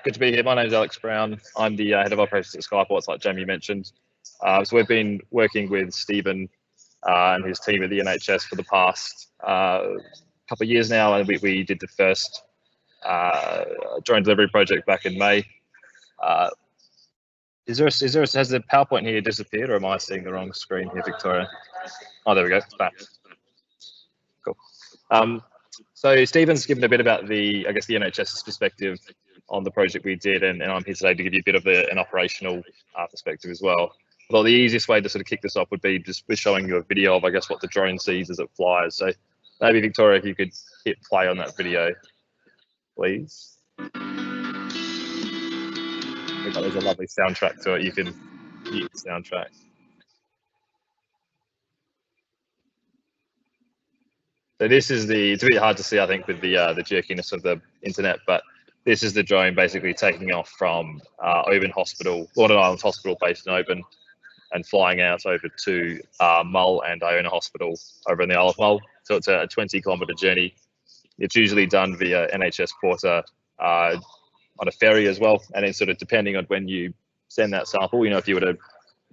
Good to be here. My name is Alex Brown. I'm the head of operations at Skyports, like Jamie mentioned. So we've been working with Stephen and his team at the NHS for the past couple of years now, and we did the first drone delivery project back in May. Has the PowerPoint here disappeared, or am I seeing the wrong screen here, Victoria? Oh, there we go. It's back. Cool. So Stephen's given a bit about the NHS's perspective on the project we did, and I'm here today to give you a bit of an operational perspective as well. Well, the easiest way to sort of kick this off would be just with showing you a video of, what the drone sees as it flies. So maybe, Victoria, if you could hit play on that video, please. There's a lovely soundtrack to it. You can mute the soundtrack. So this is it's a bit hard to see, I think, with the jerkiness of the internet, but this is the drone basically taking off from Oban Hospital, Lord Island Hospital based in Oban, and flying out over to Mull and Iona Hospital over in the Isle of Mull. So it's a 20-kilometre journey. It's usually done via NHS Porter on a ferry as well, and then sort of depending on when you send that sample, if you were to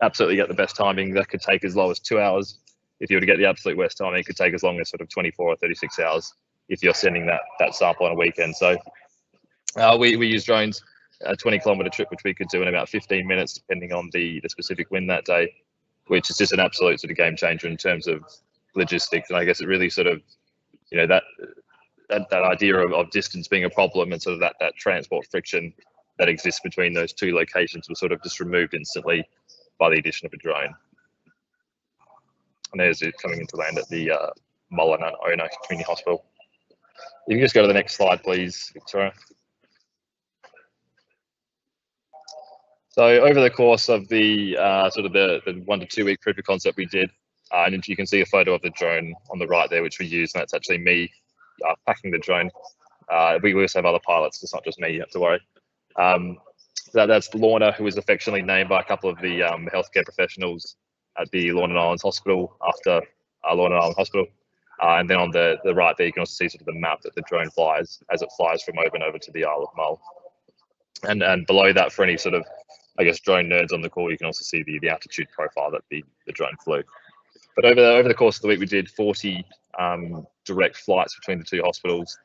absolutely get the best timing, that could take as low as 2 hours. If you were to get the absolute worst timing, it could take as long as sort of 24 or 36 hours if you're sending that sample on a weekend. So we use drones, a 20-kilometre trip, which we could do in about 15 minutes, depending on the specific wind that day, which is just an absolute sort of game changer in terms of logistics. And I guess it really sort of, that idea of distance being a problem, and sort of that transport friction that exists between those two locations was sort of just removed instantly by the addition of a drone. And there's it coming into land at the Mull and Iona Community Hospital. You can just go to the next slide, please, Victoria. So over the course of the sort of the 1 to 2 week proof of concept we did, and you can see a photo of the drone on the right there, which we used, and that's actually me packing the drone. We also have other pilots, it's not just me, you have to worry. That's Lorna, who was affectionately named by a couple of the healthcare professionals at the Lord Island Hospital after Lord Island Hospital. And then on the right there, you can also see sort of the map that the drone flies as it flies from Oban over to the Isle of Mull. And below that, for any sort of, drone nerds on the call, you can also see the altitude profile that the drone flew. But over the course of the week, we did 40 direct flights between the two hospitals,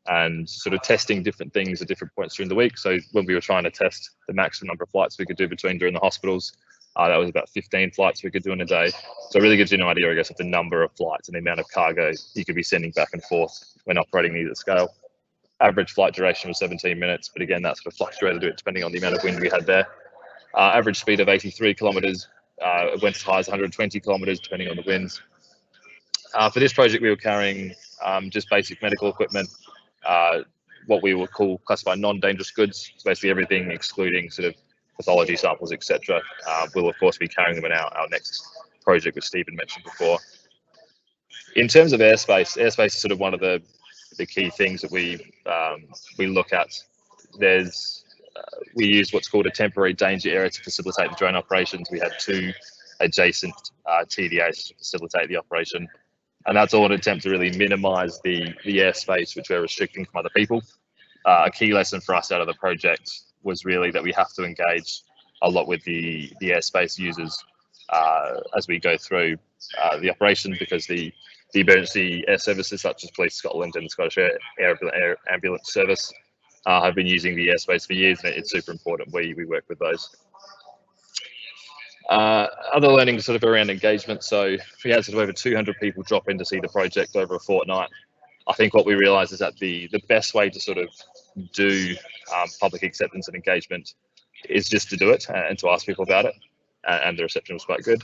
and sort of testing different things at different points during the week. So when we were trying to test the maximum number of flights we could do during the hospitals, that was about 15 flights we could do in a day. So it really gives you an idea, of the number of flights and the amount of cargo you could be sending back and forth when operating these at scale. Average flight duration was 17 minutes, but again, that sort of fluctuated a bit depending on the amount of wind we had there. Average speed of 83 kilometres, went as high as 120 kilometres depending on the winds. For this project, we were carrying just basic medical equipment, what we would classify non-dangerous goods, so basically everything excluding sort of pathology samples, etc. We'll of course be carrying them in our next project, which Stephen mentioned before. In terms of airspace is sort of one of the key things that we look at. We use what's called a temporary danger area to facilitate the drone operations. We had 2 adjacent TDAs to facilitate the operation, and that's all in an attempt to really minimise the airspace which we're restricting from other people. A key lesson for us out of the project was really that we have to engage a lot with the airspace users as we go through the operation, because the emergency air services such as Police Scotland and the Scottish Air Ambulance Service have been using the airspace for years, and it's super important we work with those. Other learnings sort of around engagement. So we had sort of over 200 people drop in to see the project over a fortnight. I think what we realised is that the best way to sort of do public acceptance and engagement is just to do it and to ask people about it, and the reception was quite good.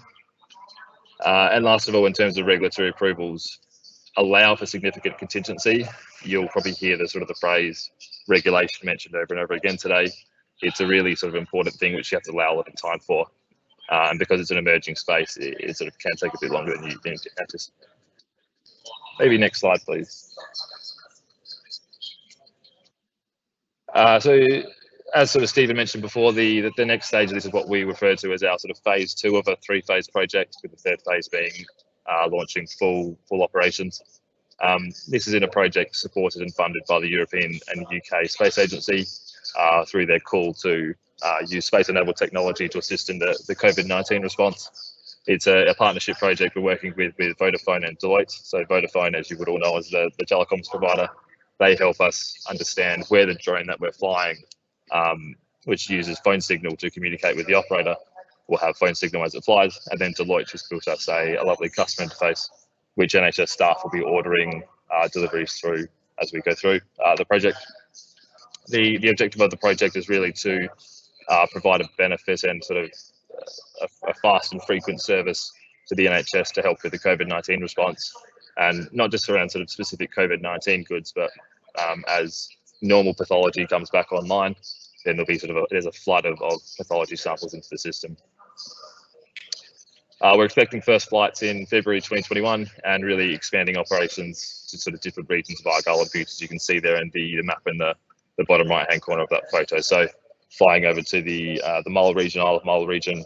And last of all, in terms of regulatory approvals, allow for significant contingency. You'll probably hear the sort of the phrase regulation mentioned over and over again today. It's a really sort of important thing which you have to allow a lot of time for, and because it's an emerging space, it sort of can take a bit longer than you anticipate. Maybe next slide, please. So as sort of Stephen mentioned before, the next stage of this is what we refer to as our sort of phase 2 of a 3-phase project, with the third phase being launching full operations. This is in a project supported and funded by the European and UK Space Agency. through their call to use space-enabled technology to assist in the COVID-19 response. It's a partnership project we're working with Vodafone and Deloitte. So Vodafone, as you would all know, is the telecoms provider. They help us understand where the drone that we're flying, which uses phone signal to communicate with the operator, will have phone signal as it flies. And then Deloitte just built us a lovely customer interface, which NHS staff will be ordering deliveries through as we go through the project. The objective of the project is really to provide a benefit and sort of a fast and frequent service to the NHS to help with the COVID-19 response, and not just around sort of specific COVID-19 goods, but as normal pathology comes back online, then there'll be there's a flood of pathology samples into the system. We're expecting first flights in February 2021 and really expanding operations to sort of different regions of Argyll and Bute, as you can see there in the map in the bottom right-hand corner of that photo. So flying over to the Mull region, Isle of Mull region,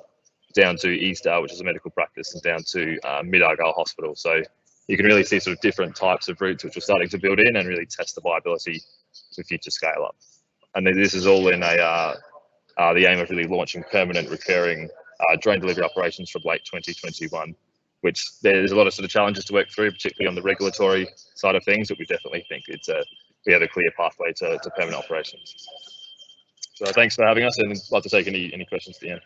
down to Eastdale, which is a medical practice, and down to Mid-Argyll Hospital. So you can really see sort of different types of routes which we're starting to build in and really test the viability for future scale up. And this is all in the aim of really launching permanent recurring drone delivery operations from late 2021, which there's a lot of sort of challenges to work through, particularly on the regulatory side of things, but we definitely think we have a clear pathway to permanent operations. So thanks for having us, and I'd like to take any questions at the end.